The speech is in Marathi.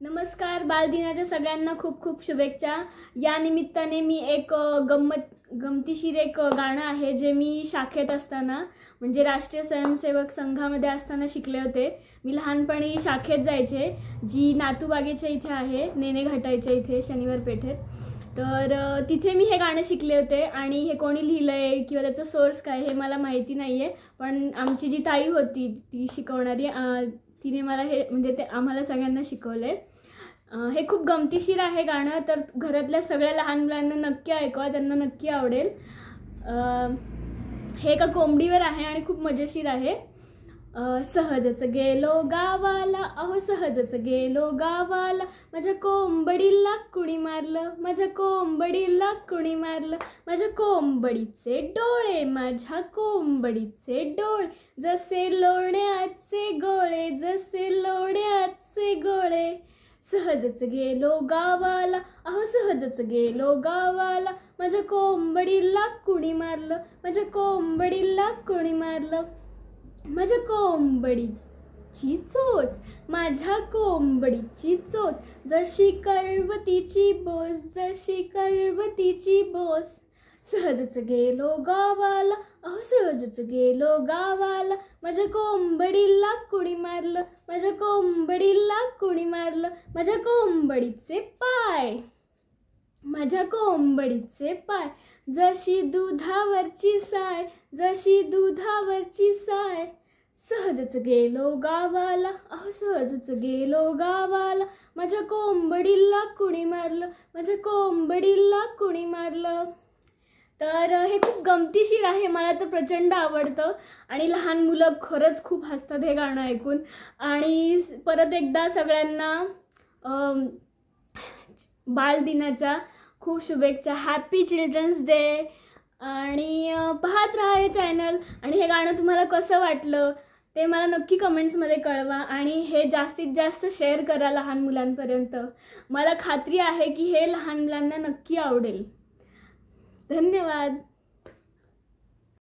नमस्कार. बालदिनाच्या सगळ्यांना खूप खूप शुभेच्छा. या निमित्ताने मी एक गमतीशीर एक गाणं आहे जे मी शाखेत असताना म्हणजे राष्ट्रीय स्वयंसेवक संघामध्ये असताना शिकले होते. मी लहानपणी शाखेत जायचे, जी नातूबागेच्या इथे आहे, नेने घाटायच्या इथे, शनिवार पेठेत. तर तिथे मी हे गाणं शिकले होते आणि हे कोणी लिहिलं आहे किंवा त्याचा सोर्स काय हे मला माहिती नाही आहे. पण आमची जी ताई होती ती शिकवणारी, तिने मला हे म्हणजे ते आम्हाला सगळ्यांना शिकवले. हे खूप गमतीशीर आहे गाणं, तर घरातल्या सगळ्या लहान मुलांना नक्की ऐकवा, त्यांना नक्की आवडेल. हे एका कोंबडीवर आहे आणि खूप मजेशीर आहे. सहजच गेलो गावाला, अहो सहजच गेलो गावाला, माझ्या कोंबडीला कुणी मारलं, माझ्या कोंबडीला कुणी मारलं, माझ्या कोंबडीचे डोळे, माझ्या कोंबडीचे डोळे, जसे लोण्याचे गोळे, जसे लोण्याचे गोळे. सहजच गेलो गावाला, अहो सहजच गेलो गावाला, माझ्या कोंबडीला कुणी मारलं, माझ्या कोंबडीला कुणी मारलं, माझ्या कोंबडीची चोच, माझ्या कोंबडीची चोच, जशी कळवतीची बोस, जशी कळवतीची बोस. सहजच गेलो गावाला, अहो सहजच गेलो गावाला, माझ्या कोंबडीला कुणी मारलं, माझ्या कोंबडीला कुणी मारलं, माझ्या कोंबडीचे पाय, माझ्या कोंबडीचे पाय, जशी दुधावरची साय, जशी दुधावरची साय. सहजच गेलो गावाला, अहो सहजच गेलो गावाला, माझ्या कोंबडीला कुणी मारलं, माझ्या कोंबडीला कुणी मारलं. तर हे खूप गमतीशीर आहे, मला तर प्रचंड आवडतं आणि लहान मुलं खरंच खूप हसतात हे गाणं ऐकून. आणि परत एकदा सगळ्यांना बालदिनाच्या खूप शुभेच्छा. Happy children's day. आणि पाहत राहा हे चॅनल. आणि हे गाणं तुम्हाला कसं वाटलं ते मला नक्की कमेंट्समध्ये कळवा आणि हे जास्तीत जास्त शेअर करा लहान मुलांपर्यंत. मला खात्री आहे की हे लहान मुलांना नक्की आवडेल. धन्यवाद.